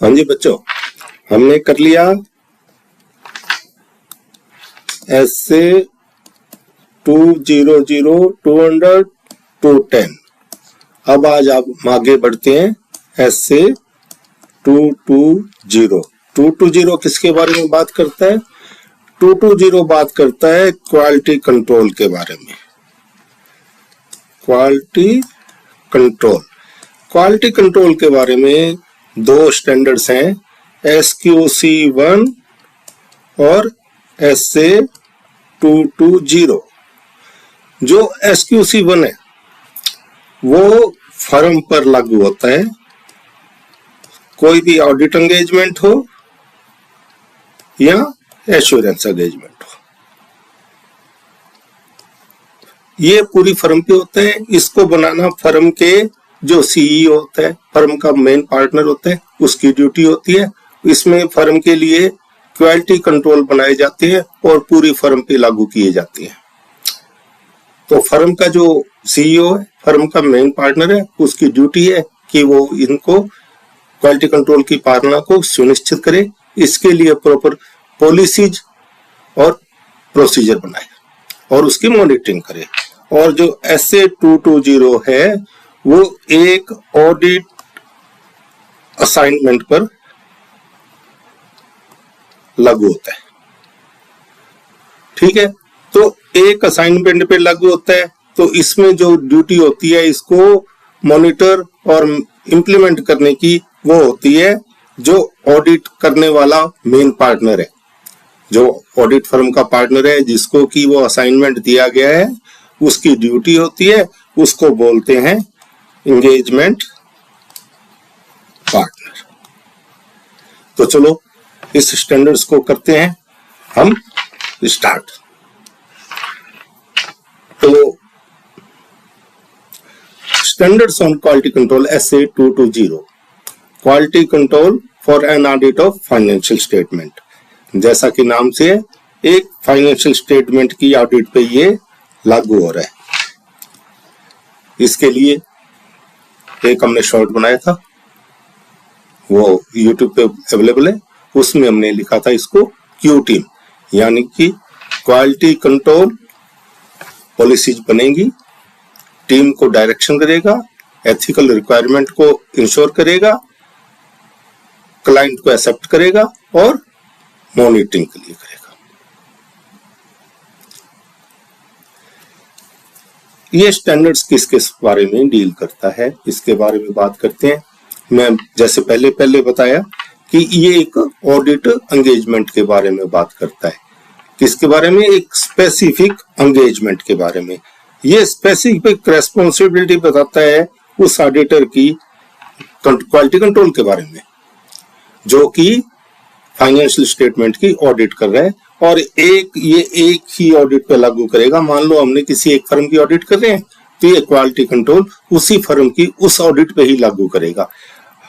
हाँ जी बच्चों, हमने कर लिया ऐसे 200, 200, 210। अब आज आप आगे बढ़ते हैं ऐसे 220। 220 किसके बारे में बात करता है? 220 बात करता है क्वालिटी कंट्रोल के बारे में। क्वालिटी कंट्रोल के बारे में दो स्टैंडर्ड्स हैं, SQC1 और SA220। जो SQC1 है वो फर्म पर लागू होता है, कोई भी ऑडिट एंगेजमेंट हो या एश्योरेंस एंगेजमेंट हो, ये पूरी फर्म पे होता है। इसको बनाना फर्म के जो CEO होता है, फर्म का मेन पार्टनर होता है, उसकी ड्यूटी होती है। इसमें फर्म के लिए क्वालिटी कंट्रोल बनाए जाते हैं और पूरी फर्म पे लागू किए जाते हैं। तो फर्म का जो CEO है, फर्म का मेन पार्टनर है, उसकी ड्यूटी है कि वो इनको क्वालिटी कंट्रोल की पालना को सुनिश्चित करे। इसके लिए प्रॉपर पॉलिसीज और प्रोसीजर बनाए और उसकी मॉनिटरिंग करे। और जो SA220 है वो एक ऑडिट असाइनमेंट पर लागू होता है। ठीक है, तो एक असाइनमेंट पे लागू होता है, तो इसमें जो ड्यूटी होती है इसको मॉनिटर और इंप्लीमेंट करने की वो होती है जो ऑडिट करने वाला मेन पार्टनर है, जो ऑडिट फर्म का पार्टनर है, जिसको कि वो असाइनमेंट दिया गया है, उसकी ड्यूटी होती है, उसको बोलते हैं एंगेजमेंट पार्टनर। तो चलो इस स्टैंडर्ड्स को करते हैं हम स्टार्ट। तो standards on quality control SA220, quality control for an audit of financial statement. जैसा कि नाम से है, एक फाइनेंशियल स्टेटमेंट की ऑडिट पे ये लागू हो रहा है। इसके लिए एक हमने शॉर्ट बनाया था, वो YouTube पे अवेलेबल है। उसमें हमने लिखा था इसको Q टीम, यानी कि क्वालिटी कंट्रोल पॉलिसीज बनेगी, टीम को डायरेक्शन करेगा, एथिकल रिक्वायरमेंट को इंश्योर करेगा, क्लाइंट को एक्सेप्ट करेगा और मॉनिटरिंग के लिए करेगा। ये स्टैंडर्ड्स किसके बारे में डील करता है, इसके बारे में बात करते हैं। मैं जैसे पहले बताया कि ये एक ऑडिट एंगेजमेंट के बारे में बात करता है। किसके बारे में? एक स्पेसिफिक एंगेजमेंट के बारे में। ये स्पेसिफिक रेस्पॉन्सिबिलिटी बताता है उस ऑडिटर की क्वालिटी कंट्रोल के बारे में, जो कि फाइनेंशियल स्टेटमेंट की ऑडिट कर रहा है। और ये एक ही ऑडिट पे लागू करेगा। मान लो हमने किसी एक फर्म की ऑडिट कर रहे हैं, तो ये क्वालिटी कंट्रोल उसी फर्म की उस ऑडिट पे ही लागू करेगा।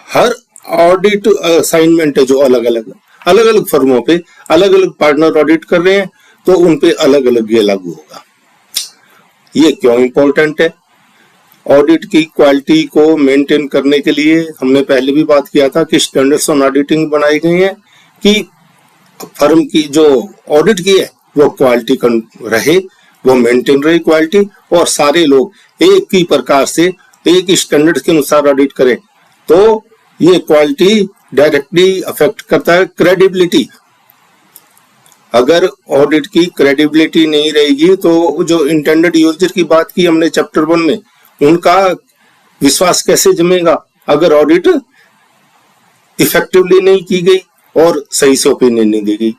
हर ऑडिट असाइनमेंट है जो अलग अलग फर्मों पे अलग अलग पार्टनर ऑडिट कर रहे हैं, तो उन पे अलग अलग ये लागू होगा। ये क्यों इंपॉर्टेंट है? ऑडिट की क्वालिटी को मेंटेन करने के लिए हमने पहले भी बात किया था कि स्टैंडर्ड्स ऑन ऑडिटिंग बनाई गई हैं कि फर्म की जो ऑडिट की है वो क्वालिटी रहे, वो मेंटेन रहे क्वालिटी, और सारे लोग एक ही प्रकार से एक ही स्टैंडर्ड के अनुसार ऑडिट करें। तो ये क्वालिटी डायरेक्टली अफेक्ट करता है क्रेडिबिलिटी। अगर ऑडिट की क्रेडिबिलिटी नहीं रहेगी तो जो इंटेंडेड यूजर की बात की हमने चैप्टर 1 में, उनका विश्वास कैसे जमेगा अगर ऑडिट इफेक्टिवली नहीं की गई और सही से ओपिनियन नहीं दी गई।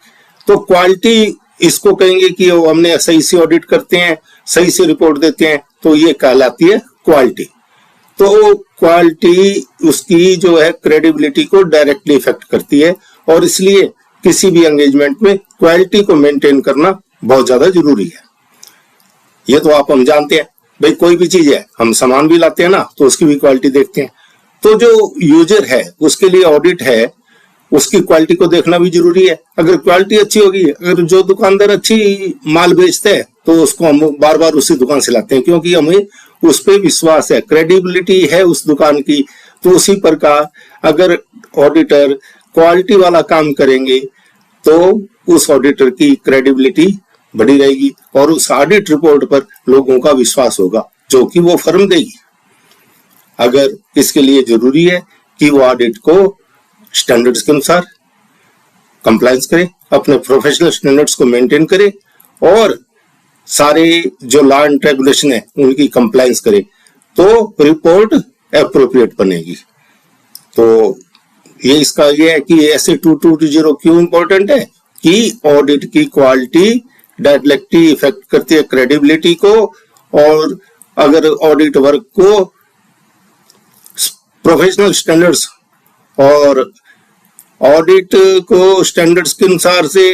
तो क्वालिटी इसको कहेंगे कि हमने सही से ऑडिट करते हैं, सही से रिपोर्ट देते हैं, तो ये कहलाती है क्वालिटी। तो क्वालिटी उसकी जो है क्रेडिबिलिटी को डायरेक्टली इफेक्ट करती है, और इसलिए किसी भी एंगेजमेंट में क्वालिटी को मेंटेन करना बहुत ज्यादा जरूरी है। ये तो हम जानते हैं भाई, कोई भी चीज है, हम सामान भी लाते हैं ना, तो उसकी भी क्वालिटी देखते हैं। तो जो यूजर है उसके लिए ऑडिट है, उसकी क्वालिटी को देखना भी जरूरी है। अगर क्वालिटी अच्छी होगी, अगर जो दुकानदार अच्छी माल बेचते हैं, तो उसको हम बार बार उसी दुकान से लाते हैं, क्योंकि हमें उस पर विश्वास है, क्रेडिबिलिटी है उस दुकान की। तो उसी प्रकार अगर ऑडिटर क्वालिटी वाला काम करेंगे तो उस ऑडिटर की क्रेडिबिलिटी बढ़ी रहेगी और उस ऑडिट रिपोर्ट पर लोगों का विश्वास होगा जो कि वो फर्म देगी। अगर इसके लिए जरूरी है कि वो ऑडिट को स्टैंडर्ड्स के अनुसार कंप्लायंस करे, अपने प्रोफेशनल स्टैंडर्ड्स को मेंटेन करे और सारे जो लॉ एंड रेगुलेशन है उनकी कंप्लायंस करे, तो रिपोर्ट एप्रोप्रिएट बनेगी। तो ये इसका ये है कि ऐसे 2220 क्यों इंपॉर्टेंट है कि ऑडिट की क्वालिटी डायरेक्टली इफेक्ट करती है क्रेडिबिलिटी को, और अगर ऑडिट वर्क को प्रोफेशनल स्टैंडर्ड्स और ऑडिट को स्टैंडर्ड्स के अनुसार से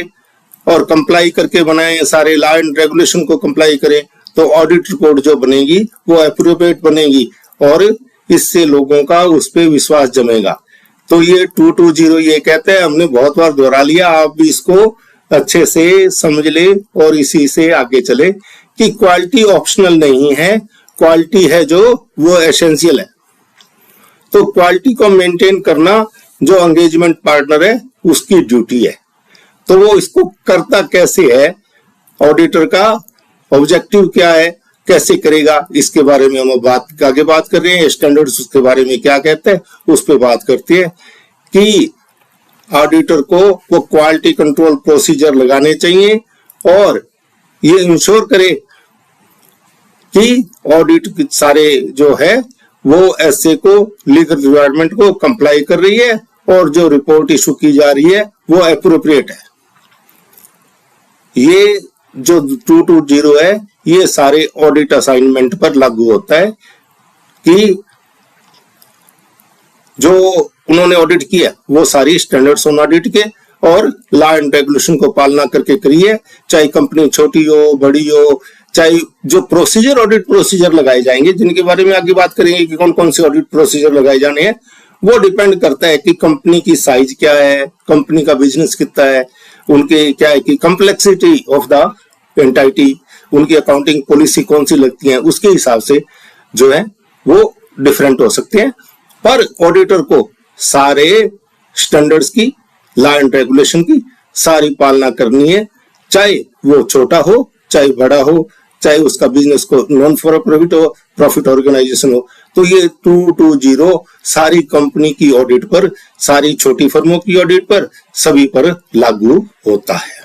और कंप्लाई करके बनाए, सारे लॉ एंड रेगुलेशन को कंप्लाई करें, तो ऑडिट रिपोर्ट जो बनेगी वो एप्रोप्रिएट बनेगी और इससे लोगों का उस पर विश्वास जमेगा। तो ये 220 ये कहते हैं, हमने बहुत बार दोहरा लिया, आप भी इसको अच्छे से समझ ले और इसी से आगे चले कि क्वालिटी ऑप्शनल नहीं है, क्वालिटी है जो वो एसेंशियल है। तो क्वालिटी को मेंटेन करना जो एंगेजमेंट पार्टनर है उसकी ड्यूटी है। तो वो इसको करता कैसे है, ऑडिटर का ऑब्जेक्टिव क्या है, कैसे करेगा, इसके बारे में हम आगे बात कर रहे हैं। स्टैंडर्ड्स उसके बारे में क्या कहते हैं उस पर बात करते हैं कि ऑडिटर को वो क्वालिटी कंट्रोल प्रोसीजर लगाने चाहिए और ये इंश्योर करे कि ऑडिट सारे जो है वो ऐसे को लीगल रिक्वायरमेंट को कंप्लाई कर रही है और जो रिपोर्ट इशू की जा रही है वो एप्रोप्रिएट है। ये जो 220 है ये सारे ऑडिट असाइनमेंट पर लागू होता है कि जो उन्होंने ऑडिट किया वो सारी स्टैंडर्ड्स ऑन ऑडिट के और लॉ एंड रेगुलेशन को पालना करके करी है, चाहे कंपनी छोटी हो बड़ी हो, चाहे जो प्रोसीजर ऑडिट प्रोसीजर लगाए जाएंगे जिनके बारे में आगे बात करेंगे कि कौन कौन से ऑडिट प्रोसीजर लगाए जाने हैं, वो डिपेंड करता है कि कंपनी की साइज क्या है, कंपनी का बिजनेस कितना है, उनके क्या है कि कॉम्प्लेक्सिटी ऑफ द एंटाइटी, उनकी अकाउंटिंग पॉलिसी कौन सी लगती है, उसके हिसाब से जो है वो डिफरेंट हो सकते हैं। पर ऑडिटर को सारे स्टैंडर्ड्स की, लॉ एंड रेगुलेशन की सारी पालना करनी है, चाहे वो छोटा हो चाहे बड़ा हो, चाहे उसका बिजनेस को नॉन फॉर प्रॉफिट हो, प्रॉफिट ऑर्गेनाइजेशन हो। तो ये 220 सारी कंपनी की ऑडिट पर, सारी छोटी फर्मों की ऑडिट पर, सभी पर लागू होता है।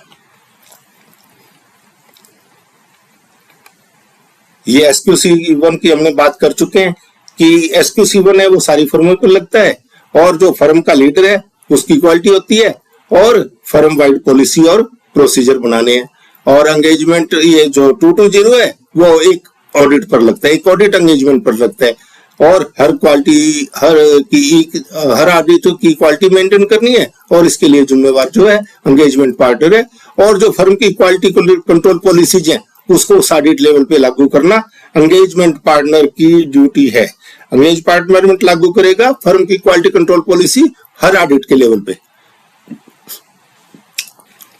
ये SQC1 की हमने बात कर चुके हैं कि SQC1 है वो सारी फर्मों पर लगता है और जो फर्म का लीडर है उसकी क्वालिटी होती है और फर्म वाइड पॉलिसी और प्रोसीजर बनाने हैं। और एंगेजमेंट ये जो 220 है वो एक ऑडिट पर लगता है, एक ऑडिट एंगेजमेंट पर लगता है और हर ऑडिट की क्वालिटी मेंटेन करनी है और इसके लिए जिम्मेवार जो है एंगेजमेंट पार्टनर है। और जो फर्म की क्वालिटी कंट्रोल पॉलिसीज हैं उसको उस ऑडिट लेवल पे लागू करना एंगेजमेंट पार्टनर की ड्यूटी है। एंगेज पार्टनर लागू करेगा फर्म की क्वालिटी कंट्रोल पॉलिसी हर ऑडिट के लेवल पे।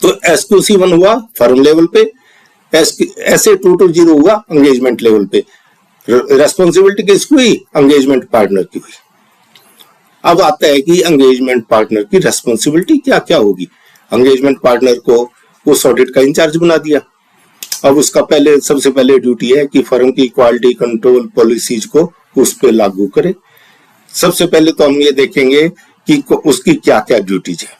तो SQC1 हुआ फर्म लेवल पे, ऐसे 220 हुआ एंगेजमेंट लेवल पे। रेस्पॉन्सिबिलिटी किसकी हुई? एंगेजमेंट पार्टनर की हुई। अब आता है कि एंगेजमेंट पार्टनर की रेस्पॉन्सिबिलिटी क्या क्या होगी। एंगेजमेंट पार्टनर को उस ऑडिट का इंचार्ज बना दिया। अब उसका सबसे पहले ड्यूटी है कि फर्म की क्वालिटी कंट्रोल पॉलिसीज को उस पे लागू करे। सबसे पहले तो हम ये देखेंगे कि उसकी क्या क्या ड्यूटीज है।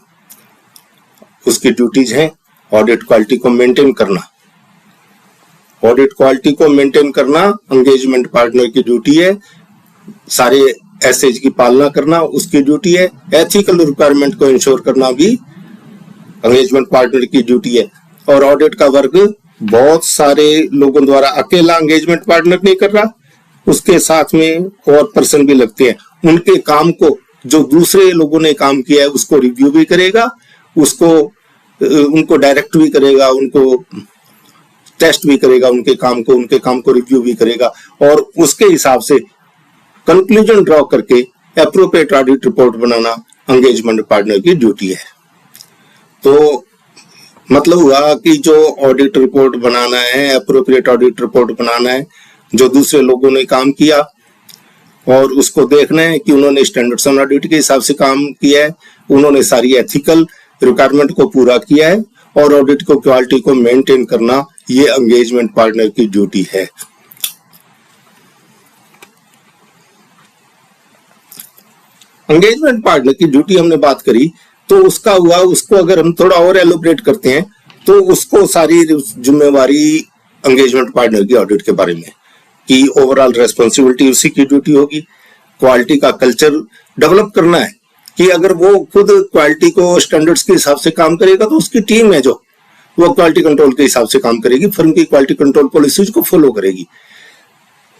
उसकी ड्यूटीज है ऑडिट क्वालिटी को मेंटेन करना। ऑडिट क्वालिटी को मेंटेन करना एंगेजमेंट पार्टनर की ड्यूटी है। सारे एसएच की पालना करना उसकी ड्यूटी है। एथिकल रिक्वायरमेंट को इंश्योर करना भी एंगेजमेंट पार्टनर की ड्यूटी है। और ऑडिट का वर्क बहुत सारे लोगों द्वारा अकेला एंगेजमेंट पार्टनर नहीं कर रहा, उसके साथ में और पर्सन भी लगते हैं। उनके काम को जो दूसरे लोगों ने काम किया है उसको रिव्यू भी करेगा, उनको डायरेक्ट भी करेगा, उनको टेस्ट भी करेगा, उनके काम को रिव्यू भी करेगा और उसके हिसाब से कंक्लूजन ड्रॉ करके एप्रोप्रिएट ऑडिट रिपोर्ट बनाना एंगेजमेंट पार्टनर की ड्यूटी है। तो मतलब हुआ कि जो ऑडिट रिपोर्ट बनाना है, एप्रोप्रिएट ऑडिट रिपोर्ट बनाना है, जो दूसरे लोगों ने काम किया और उसको देखना है कि उन्होंने स्टैंडर्ड्स ऑन ऑडिट के हिसाब से काम किया है, उन्होंने सारी एथिकल रिक्वायरमेंट को पूरा किया है और ऑडिट को क्वालिटी को मेंटेन करना ये एंगेजमेंट पार्टनर की ड्यूटी है। एंगेजमेंट पार्टनर की ड्यूटी हमने बात करी, तो उसका हुआ, उसको अगर हम थोड़ा और एलोबरेट करते हैं तो उसको सारी जिम्मेवारी एंगेजमेंट पार्टनर की ऑडिट के बारे में कि ओवरऑल रेस्पॉन्सिबिलिटी उसी की ड्यूटी होगी। क्वालिटी का कल्चर डेवलप करना है कि अगर वो खुद क्वालिटी को स्टैंडर्ड्स के हिसाब से काम करेगा तो उसकी टीम है जो वो क्वालिटी कंट्रोल के हिसाब से काम करेगी, फर्म की क्वालिटी कंट्रोल पॉलिसीज को फॉलो करेगी।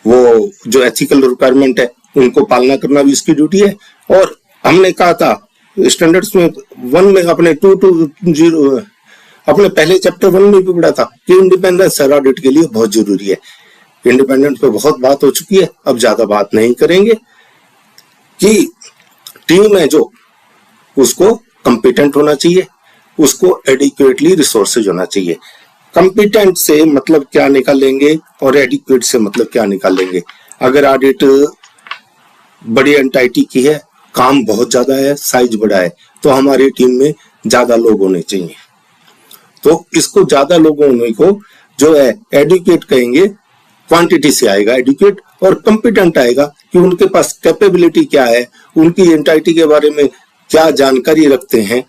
वो जो एथिकल रिक्वायरमेंट है उनको पालना करना भी उसकी ड्यूटी है। और हमने कहा था स्टैंडर्ड्स में 1 में अपने 220 अपने पहले चैप्टर 1 में भी पढ़ा था कि इंडिपेंडेंस ऑडिट के लिए बहुत जरूरी है। इंडिपेंडेंस पे बहुत बात हो चुकी है, अब ज्यादा बात नहीं करेंगे कि टीम है जो उसको कंपिटेंट होना चाहिए, उसको एडिक्वेटली रिसोर्सेज होना चाहिए। कंपिटेंट से मतलब क्या निकालेंगे और एडिक्वेट से मतलब क्या निकालेंगे। अगर ऑडिट बड़ी एंटाइटी की है, काम बहुत ज्यादा है, साइज बड़ा है, तो हमारी टीम में ज्यादा लोग होने चाहिए। तो इसको ज्यादा लोग होने को जो है एडुकेट कहेंगे, क्वांटिटी से आएगा एडुकेट, और कंपिटेंट आएगा कि उनके पास कैपेबिलिटी क्या है, उनकी एंटाइटी के बारे में क्या जानकारी रखते हैं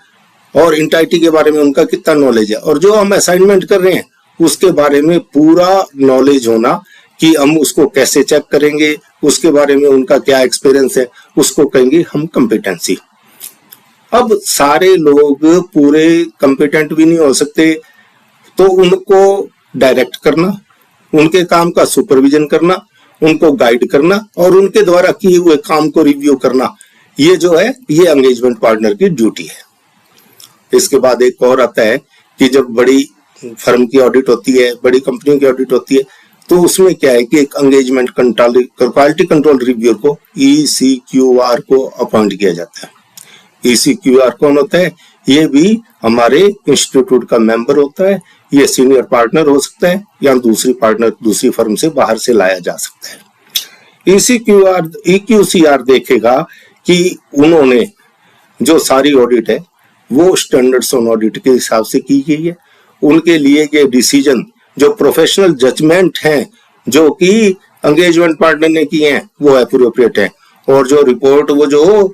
और एंटाइटी के बारे में उनका कितना नॉलेज है, और जो हम असाइनमेंट कर रहे हैं उसके बारे में पूरा नॉलेज होना कि हम उसको कैसे चेक करेंगे, उसके बारे में उनका क्या एक्सपीरियंस है, उसको कहेंगे हम कंपिटेंसी। अब सारे लोग पूरे कंपिटेंट भी नहीं हो सकते, तो उनको डायरेक्ट करना, उनके काम का सुपरविजन करना, उनको गाइड करना और उनके द्वारा किए हुए काम को रिव्यू करना, ये जो है ये एंगेजमेंट पार्टनर की ड्यूटी है। इसके बाद एक और आता है कि जब बड़ी फर्म की ऑडिट होती है, बड़ी कंपनियों की ऑडिट होती है, तो उसमें क्या है कि एक एंगेजमेंट क्वालिटी कंट्रोल रिव्यूअर को ECQR को अपॉइंट किया जाता है। ECQR कौन होता है? ये भी हमारे इंस्टीट्यूट का मेंबर होता है, ये सीनियर पार्टनर हो सकता है या दूसरी पार्टनर दूसरी फर्म से बाहर से लाया जा सकता है। EQCR देखेगा कि उन्होंने जो सारी ऑडिट है वो स्टैंडर्ड्स ऑन ऑडिट के हिसाब से की गई है, उनके लिए ये डिसीजन जो प्रोफेशनल जजमेंट हैं जो कि एंगेजमेंट पार्टनर ने किए हैं वो एप्रोप्रिएट है, और जो रिपोर्ट वो जो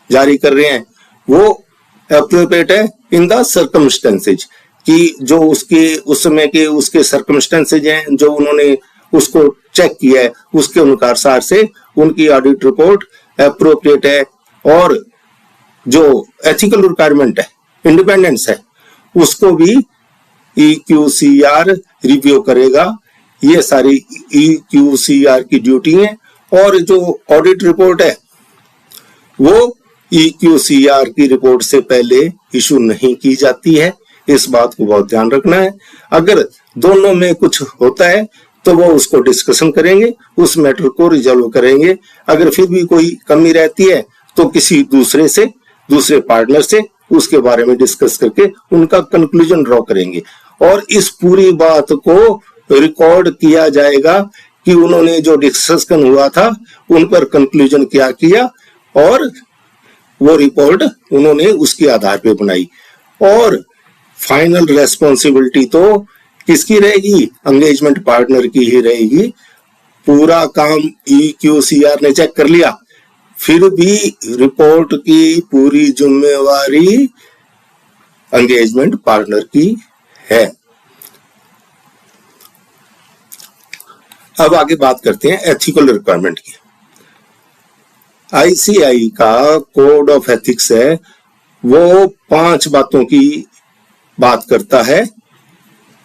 जारी कर रहे हैं वो एप्रोप्रिएट है इन द सर्कमस्टेंसेज, कि जो उसके उस समय के उसके सर्कमस्टेंसेज हैं जो उन्होंने उसको चेक किया है उसके अनुसार से उनकी ऑडिट रिपोर्ट एप्रोप्रिएट है। और जो एथिकल रिक्वायरमेंट है, इंडिपेंडेंस है, उसको भी EQCR रिव्यू करेगा। ये सारी EQCR की ड्यूटी है। और जो ऑडिट रिपोर्ट है वो EQCR की रिपोर्ट से पहले इशू नहीं की जाती है, इस बात को बहुत ध्यान रखना है। अगर दोनों में कुछ होता है तो वो उसको डिस्कशन करेंगे, उस मैटर को रिजॉल्व करेंगे। अगर फिर भी कोई कमी रहती है तो किसी दूसरे पार्टनर से उसके बारे में डिस्कस करके उनका कंक्लूजन ड्रॉ करेंगे। और इस पूरी बात को रिकॉर्ड किया जाएगा कि उन्होंने जो डिस्कशन हुआ था उन पर कंक्लूजन क्या किया, और वो रिपोर्ट उन्होंने उसके आधार पे बनाई। और फाइनल रेस्पॉन्सिबिलिटी तो किसकी रहेगी? एंगेजमेंट पार्टनर की ही रहेगी। पूरा काम EQCR ने चेक कर लिया, फिर भी रिपोर्ट की पूरी जिम्मेवारी एंगेजमेंट पार्टनर की है। अब आगे बात करते हैं एथिकल रिक्वायरमेंट की। ICAI का कोड ऑफ एथिक्स है, वो 5 बातों की बात करता है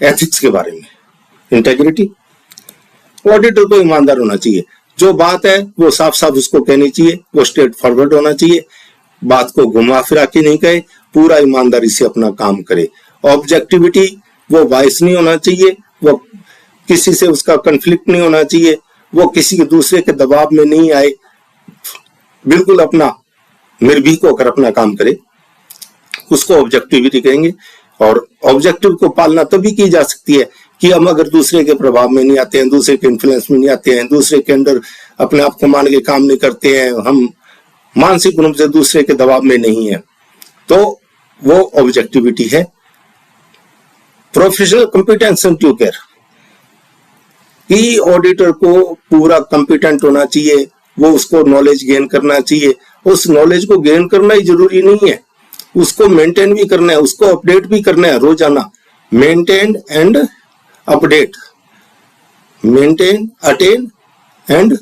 एथिक्स के बारे में। इंटेग्रिटी, ऑडिटर को ईमानदार होना चाहिए, जो बात है वो साफ साफ उसको कहनी चाहिए, वो स्ट्रेट फॉरवर्ड होना चाहिए, बात को घुमा फिरा के नहीं कहे, पूरा ईमानदारी से अपना काम करे। ऑब्जेक्टिविटी, वो वाइस नहीं होना चाहिए, वो किसी से उसका कन्फ्लिक्ट नहीं होना चाहिए, वो किसी के दूसरे के दबाव में नहीं आए, बिल्कुल अपना निर्भीक होकर अपना काम करे, उसको ऑब्जेक्टिविटी कहेंगे। और ऑब्जेक्टिव को पालना तभी की जा सकती है कि हम अगर दूसरे के प्रभाव में नहीं आते हैं, दूसरे के इन्फ्लुएंस में नहीं आते हैं, दूसरे के अंडर अपने आप को मान के काम नहीं करते हैं, हम मानसिक रूप से दूसरे के दबाव में नहीं है, तो वो ऑब्जेक्टिविटी है। Professional competence and due care, कि ऑडिटर को पूरा कॉम्पिटेंट होना चाहिए, वो उसको नॉलेज गेन करना चाहिए। उस नॉलेज को गेन करना ही जरूरी नहीं है, उसको मेंटेन भी करना है, उसको अपडेट भी करना है रोजाना। Maintain and update, maintain, attain and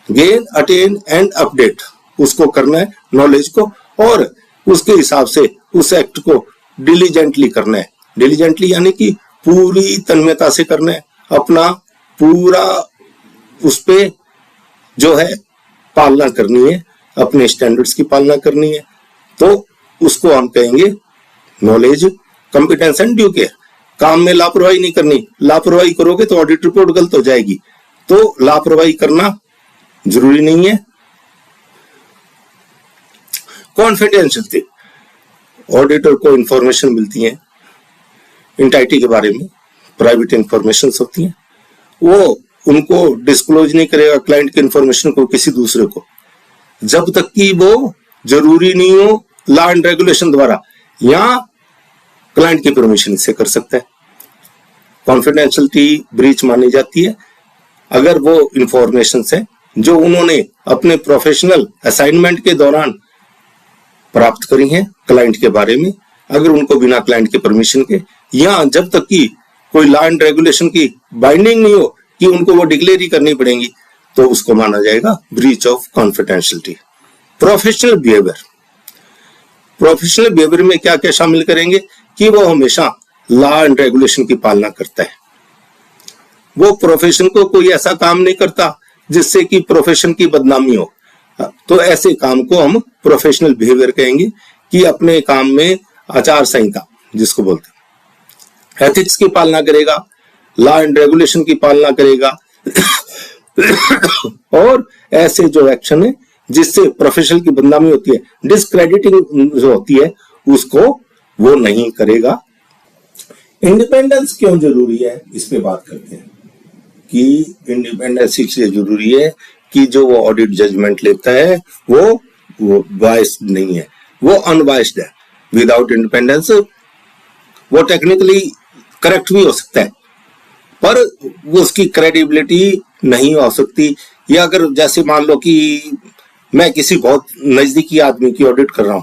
gain, attain and update, उसको करना है नॉलेज को, और उसके हिसाब से उस एक्ट को डिलीजेंटली करना है। डिलीजेंटली यानी कि पूरी तन्मयता से करना है, अपना पूरा उस पे जो है पालना करनी है, अपने स्टैंडर्ड्स की पालना करनी है। तो उसको हम कहेंगे knowledge, competence and due care. काम में लापरवाही नहीं करनी, लापरवाही करोगे तो ऑडिट रिपोर्ट गलत हो जाएगी, तो लापरवाही करना जरूरी नहीं है। कॉन्फिडेंशियलिटी, ऑडिटर को इंफॉर्मेशन मिलती है एंटिटी के बारे में, प्राइवेट इंफॉर्मेशन होती है, वो उनको डिस्क्लोज नहीं करेगा क्लाइंट की इंफॉर्मेशन को किसी दूसरे को, जब तक कि वो जरूरी नहीं हो लॉ एंड रेगुलेशन द्वारा, या क्लाइंट की परमिशन से कर सकता है। कॉन्फिडेंशियलिटी ब्रीच मानी जाती है अगर वो इंफॉर्मेशन है जो उन्होंने अपने प्रोफेशनल असाइनमेंट के दौरान प्राप्त करी हैं क्लाइंट के बारे में, अगर उनको बिना क्लाइंट के परमिशन के, या जब तक कि कोई लॉ एंड रेगुलेशन की बाइंडिंग नहीं हो कि उनको वो डिक्लेयर ही करनी पड़ेगी, तो उसको माना जाएगा breach of confidentiality. Professional behaviour, professional behaviour में क्या क्या शामिल करेंगे कि वो हमेशा लॉ एंड रेगुलेशन की पालना करता है, वो प्रोफेशन को कोई ऐसा काम नहीं करता जिससे कि प्रोफेशन की बदनामी हो, तो ऐसे काम को हम प्रोफेशनल बिहेवियर कहेंगे कि अपने काम में आचार संहिता जिसको बोलते हैं, एथिक्स की पालना करेगा, लॉ एंड रेगुलेशन की पालना करेगा और ऐसे जो एक्शन है जिससे प्रोफेशनल की बदनामी होती है, डिस्क्रेडिटिंग जो होती है, उसको वो नहीं करेगा। इंडिपेंडेंस क्यों जरूरी है, इस पे बात करते हैं कि इंडिपेंडेंस इसलिए जरूरी है कि जो वो ऑडिट जजमेंट लेता है वो बायस्ड नहीं है, वो अनबायस्ड है। विदाउट इंडिपेंडेंस वो टेक्निकली करेक्ट भी हो सकता है पर वो उसकी क्रेडिबिलिटी नहीं हो सकती। या अगर जैसे मान लो कि मैं किसी बहुत नजदीकी आदमी की ऑडिट कर रहा हूं,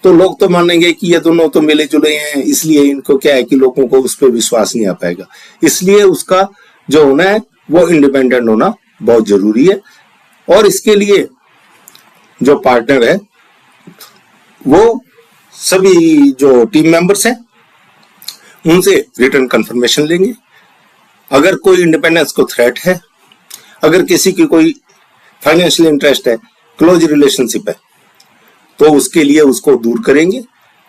तो लोग तो मानेंगे कि ये दोनों तो मिले जुले हैं, इसलिए इनको क्या है कि लोगों को उस पर विश्वास नहीं आ पाएगा। इसलिए उसका जो होना है वो इंडिपेंडेंट होना बहुत जरूरी है। और इसके लिए जो पार्टनर है वो सभी जो टीम मेंबर्स हैं उनसे रिटर्न कंफर्मेशन लेंगे। अगर कोई इंडिपेंडेंस को थ्रेट है, अगर किसी की कोई फाइनेंशियल इंटरेस्ट है, क्लोज रिलेशनशिप है, तो उसके लिए उसको दूर करेंगे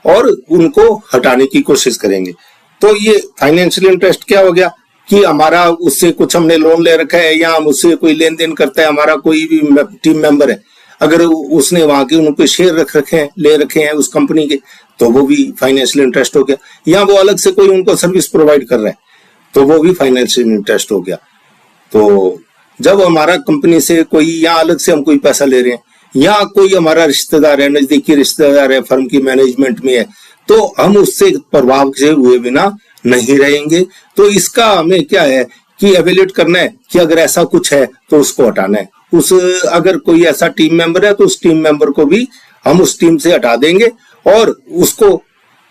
और उनको हटाने की कोशिश करेंगे। तो ये फाइनेंशियल इंटरेस्ट क्या हो गया कि हमारा उससे कुछ हमने लोन ले रखा है या हम उससे कोई लेन देन करता है, हमारा कोई भी टीम मेंबर है, अगर उसने वहां के उनको शेयर ले रखे हैं उस कंपनी के, तो वो भी फाइनेंशियल इंटरेस्ट हो गया। या वो अलग से कोई उनको सर्विस प्रोवाइड कर रहा है, तो वो भी फाइनेंशियल इंटरेस्ट हो गया। तो जब हमारा कंपनी से कोई या अलग से हम कोई पैसा ले रहे हैं, या कोई हमारा रिश्तेदार है, नजदीकी रिश्तेदार है, फर्म की मैनेजमेंट में है, तो हम उससे प्रभाव से हुए बिना नहीं रहेंगे। तो इसका हमें क्या है कि एवेल्यूएट करना है कि अगर ऐसा कुछ है तो उसको हटाना है। अगर कोई ऐसा टीम मेंबर है तो उस टीम मेंबर को भी हम उस टीम से हटा देंगे और उसको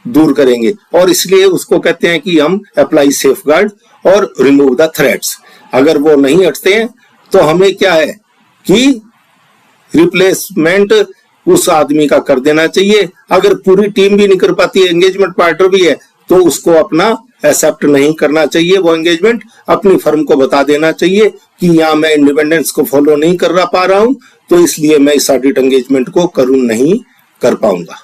दूर करेंगे। और इसलिए उसको कहते हैं कि हम अप्लाई सेफगार्ड और रिमूव द थ्रेट्स। अगर वो नहीं हटते हैं तो हमें क्या है कि रिप्लेसमेंट उस आदमी का कर देना चाहिए। अगर पूरी टीम भी नहीं कर पाती है, एंगेजमेंट पार्टनर भी है, तो उसको अपना एक्सेप्ट नहीं करना चाहिए। वो एंगेजमेंट अपनी फर्म को बता देना चाहिए कि यहाँ मैं इंडिपेंडेंस को फॉलो नहीं कर पा रहा हूं, तो इसलिए मैं इस ऑडिट एंगेजमेंट को नहीं कर पाऊंगा।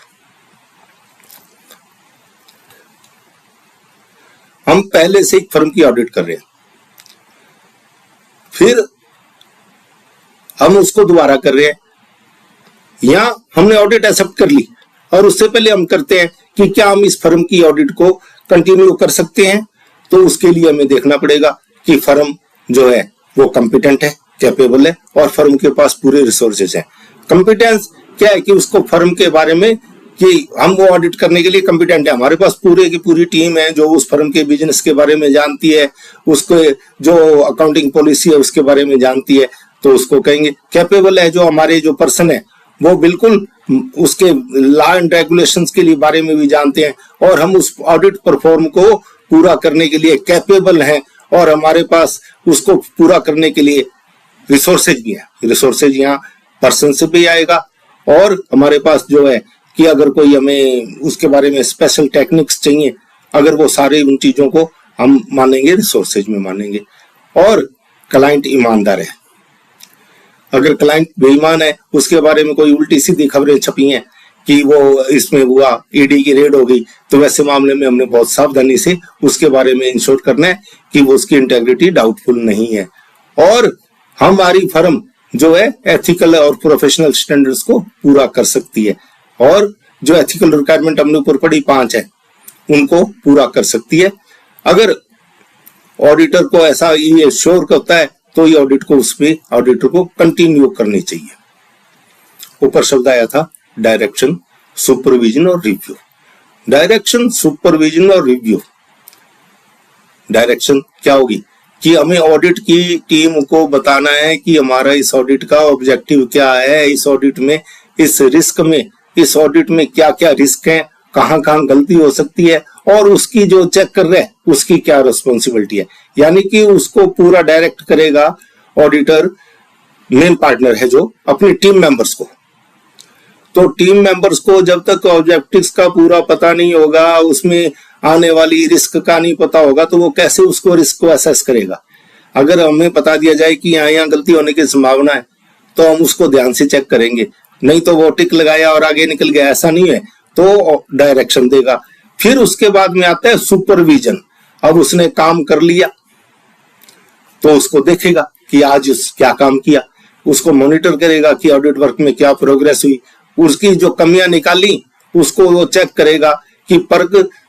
हम पहले से एक फर्म की ऑडिट कर रहे हैं, फिर हम उसको दोबारा कर रहे हैं, या हमने ऑडिट एक्सेप्ट कर ली और उससे पहले हम करते हैं कि क्या हम इस फर्म की ऑडिट को कंटिन्यू कर सकते हैं। तो उसके लिए हमें देखना पड़ेगा कि फर्म जो है वो कॉम्पिटेंट है, कैपेबल है और फर्म के पास पूरे रिसोर्सेज हैं। कॉम्पिटेंस क्या है कि उसको फर्म के बारे में कि हम वो ऑडिट करने के लिए कॉम्पिटेंट है, हमारे पास पूरे की पूरी टीम है जो उस फर्म के बिजनेस के बारे में जानती है, उसको जो अकाउंटिंग पॉलिसी है उसके बारे में जानती है, तो उसको कहेंगे कैपेबल है। जो हमारे जो पर्सन है वो बिल्कुल उसके लॉ एंड रेगुलेशंस के लिए बारे में भी जानते हैं और हम उस ऑडिट परफॉर्म को पूरा करने के लिए कैपेबल हैं और हमारे पास उसको पूरा करने के लिए रिसोर्सेज भी है। रिसोर्सेज यहाँ पर्सन से भी आएगा और हमारे पास जो है कि अगर कोई हमें उसके बारे में स्पेशल टेक्निक्स चाहिए, अगर वो सारे उन चीजों को हम मानेंगे रिसोर्सेज में मानेंगे। और क्लाइंट ईमानदार है, अगर क्लाइंट बेईमान है, उसके बारे में कोई उल्टी सीधी खबरें छपी हैं कि वो इसमें हुआ, ईडी की रेड हो गई, तो वैसे मामले में हमने बहुत सावधानी से उसके बारे में इंश्योर करना है कि वो उसकी इंटेग्रिटी डाउटफुल नहीं है। और हमारी फर्म जो है एथिकल और प्रोफेशनल स्टैंडर्ड्स को पूरा कर सकती है और जो एथिकल रिक्वायरमेंट हमने ऊपर पढ़ी 5 है उनको पूरा कर सकती है। अगर ऑडिटर को ऐसा ये श्योर करता है तो ये ऑडिट को उसमें ऑडिटर को कंटिन्यू करनी चाहिए। ऊपर शब्द आया था डायरेक्शन, सुपरविजन और रिव्यू। डायरेक्शन, सुपरविजन और रिव्यू। डायरेक्शन क्या होगी कि हमें ऑडिट की टीम को बताना है कि हमारा इस ऑडिट का ऑब्जेक्टिव क्या है, इस ऑडिट में, इस रिस्क में, इस ऑडिट में क्या क्या रिस्क है, कहाँ कहाँ गलती हो सकती है और उसकी जो चेक कर रहे हैं उसकी क्या रिस्पॉन्सिबिलिटी है। यानी कि उसको पूरा डायरेक्ट करेगा ऑडिटर, मेन पार्टनर है जो अपनी टीम मेंबर्स को। तो टीम मेंबर्स को जब तक ऑब्जेक्टिव्स का पूरा पता नहीं होगा, उसमें आने वाली रिस्क का नहीं पता होगा, तो वो कैसे उसको रिस्क को असेस करेगा। अगर हमें बता दिया जाए कि यहाँ गलती होने की संभावना है तो हम उसको ध्यान से चेक करेंगे, नहीं तो वो टिक लगाया और आगे निकल गया, ऐसा नहीं है, तो डायरेक्शन देगा। फिर उसके बाद में आता है सुपरविजन। अब उसने काम कर लिया तो उसको देखेगा कि आज क्या काम किया, उसको मॉनिटर करेगा कि ऑडिट वर्क में क्या प्रोग्रेस हुई, उसकी जो कमियां निकाली उसको वो चेक करेगा कि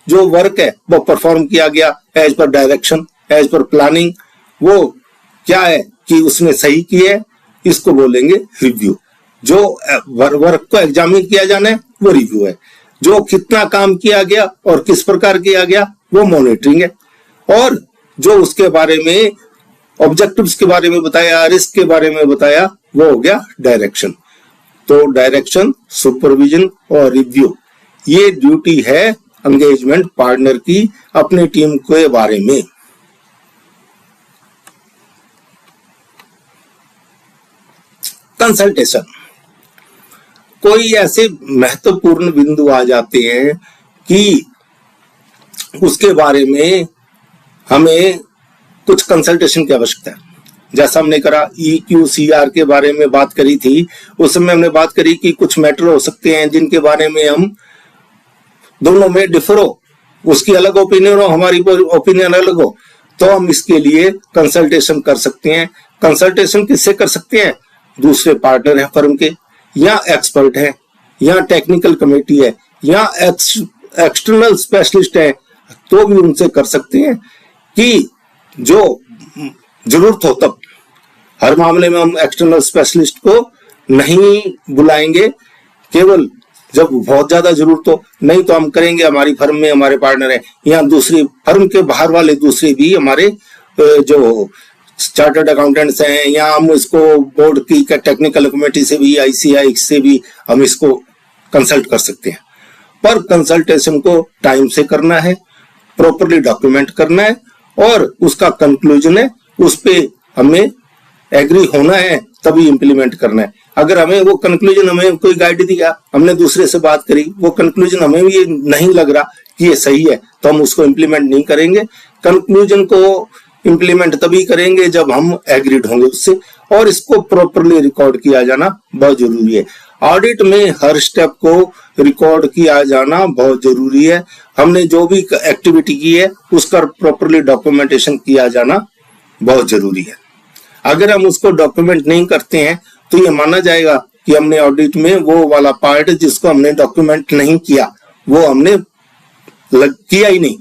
जो वर्क है वो परफॉर्म किया गया as per direction, as per planning, वो क्या है कि उसने सही किया है, इसको बोलेंगे रिव्यू। जो वर्क को एग्जामिन किया जाना है वो रिव्यू है। जो कितना काम किया गया और किस प्रकार किया गया वो मॉनिटरिंग है। और जो उसके बारे में ऑब्जेक्टिव्स के बारे में बताया, रिस्क के बारे में बताया, वो हो गया डायरेक्शन। तो डायरेक्शन, सुपरविजन और रिव्यू ये ड्यूटी है एंगेजमेंट पार्टनर की अपनी टीम के बारे में। कंसल्टेशन, कोई ऐसे महत्वपूर्ण बिंदु आ जाते हैं कि उसके बारे में हमें कुछ कंसल्टेशन की आवश्यकता है। जैसा हमने करा EQCR के बारे में बात करी थी, उस समय हमने बात करी कि कुछ मैटर हो सकते हैं जिनके बारे में हम दोनों में डिफर हो, उसकी अलग ओपिनियन हो, हमारी ओपिनियन अलग हो, तो हम इसके लिए कंसल्टेशन कर सकते हैं। कंसल्टेशन किससे कर सकते हैं? दूसरे पार्टनर है फर्म के, या एक्सपर्ट है, या टेक्निकल कमेटी है, या एक्सटर्नल स्पेशलिस्ट है, तो भी उनसे कर सकते हैं कि जो जरूरत हो तब। हर मामले में हम एक्सटर्नल स्पेशलिस्ट को नहीं बुलाएंगे, केवल जब बहुत ज्यादा जरूरत हो, नहीं तो हम करेंगे हमारी फर्म में हमारे पार्टनर है, या दूसरी फर्म के बाहर वाले दूसरे भी हमारे जो चार्टर्ड अकाउंटेंट्स हैं, या हम इसको बोर्ड की टेक्निकल कमेटी से भी, ICI से भी हम इसको कंसल्ट कर सकते हैं। पर कंसल्टेशन को टाइम से करना है, प्रॉपरली डॉक्यूमेंट करना है, और उसका कंक्लूजन है उस पे हमें एग्री होना है, तभी इंप्लीमेंट करना है। अगर हमें वो कंक्लूजन, हमें कोई गाइड दिया, हमने दूसरे से बात करी, वो कंक्लूजन हमें भी नहीं लग रहा कि ये सही है, तो हम उसको इंप्लीमेंट नहीं करेंगे। कंक्लूजन को इंप्लीमेंट तभी करेंगे जब हम एग्रीड होंगे उससे, और इसको प्रॉपरली रिकॉर्ड किया जाना बहुत जरूरी है। ऑडिट में हर स्टेप को रिकॉर्ड किया जाना बहुत जरूरी है। हमने जो भी एक्टिविटी की है उसका प्रॉपरली डॉक्यूमेंटेशन किया जाना बहुत जरूरी है। अगर हम उसको डॉक्यूमेंट नहीं करते हैं तो ये माना जाएगा कि हमने ऑडिट में वो वाला पार्ट जिसको हमने डॉक्यूमेंट नहीं किया वो हमने किया ही नहीं।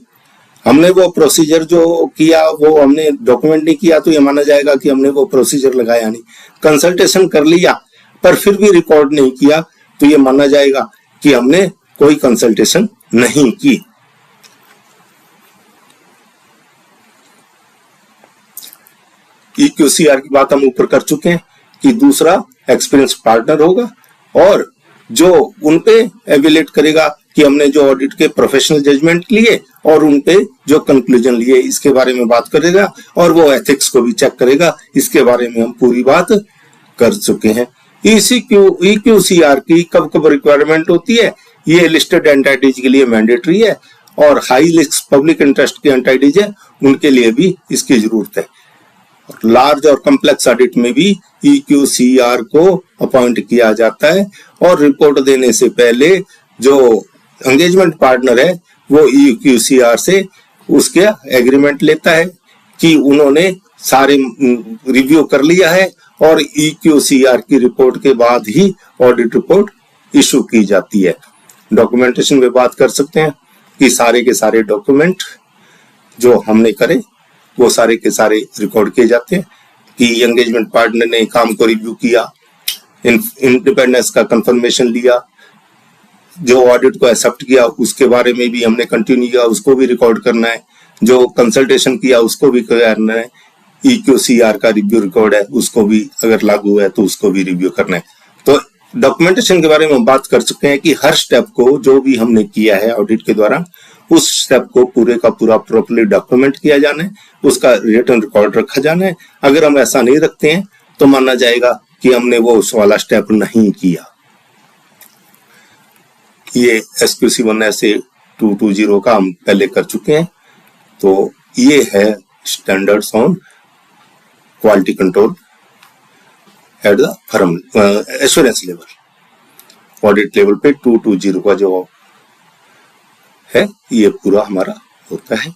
हमने वो प्रोसीजर जो किया वो हमने डॉक्यूमेंट नहीं किया तो ये माना जाएगा कि हमने वो प्रोसीजर लगाया नहीं। कंसल्टेशन कर लिया पर फिर भी रिकॉर्ड नहीं किया तो ये माना जाएगा कि हमने कोई कंसल्टेशन नहीं की। EQCR की बात हम ऊपर कर चुके हैं कि दूसरा एक्सपीरियंस पार्टनर होगा और जो उनपे एवेल्यूएट करेगा कि हमने जो ऑडिट के प्रोफेशनल जजमेंट लिए और उनपे जो कंक्लूजन लिए इसके बारे में बात करेगा और वो एथिक्स को भी चेक करेगा। इसके बारे में हम पूरी बात कर चुके हैं। EQCR की कब कब रिक्वायरमेंट होती है, ये लिस्टेड एंटिटीज के लिए मैंडेटरी है और हाई रिस्क पब्लिक इंटरेस्ट की एंटिटीज है उनके लिए भी इसकी जरूरत है। लार्ज और कम्प्लेक्स ऑडिट में भी EQCR को अपॉइंट किया जाता है और रिपोर्ट देने से पहले जो एंगेजमेंट पार्टनर है वो EQCR से उसके एग्रीमेंट लेता है कि उन्होंने सारे रिव्यू कर लिया है और EQCR की रिपोर्ट के बाद ही ऑडिट रिपोर्ट इशू की जाती है। डॉक्यूमेंटेशन में बात कर सकते हैं कि सारे के सारे डॉक्यूमेंट जो हमने करे वो सारे के सारे रिकॉर्ड किए जाते हैं कि एंगेजमेंट पार्टनर ने काम को रिव्यू किया, इंडिपेंडेंस का कंफर्मेशन लिया, जो ऑडिट को एक्सेप्ट किया उसके बारे में भी हमने कंटिन्यू किया उसको भी रिकॉर्ड करना है, जो कंसल्टेशन किया उसको भी करना है, EQCR का रिव्यू रिकॉर्ड है उसको भी अगर लागू है तो उसको भी रिव्यू करना है। तो डॉक्यूमेंटेशन के बारे में हम बात कर चुके हैं कि हर स्टेप को जो भी हमने किया है ऑडिट के द्वारा उस स्टेप को पूरे का पूरा प्रॉपर्ली डॉक्यूमेंट किया जाना है, उसका रिटन रिकॉर्ड रखा जाना है। अगर हम ऐसा नहीं रखते हैं तो माना जाएगा कि हमने वो उस वाला स्टेप नहीं किया। ये SQC 1 से 220 का हम पहले कर चुके हैं। तो ये है standards on quality control at the firm assurance level. Audit level पे 220 का जो है ये पूरा हमारा होता है।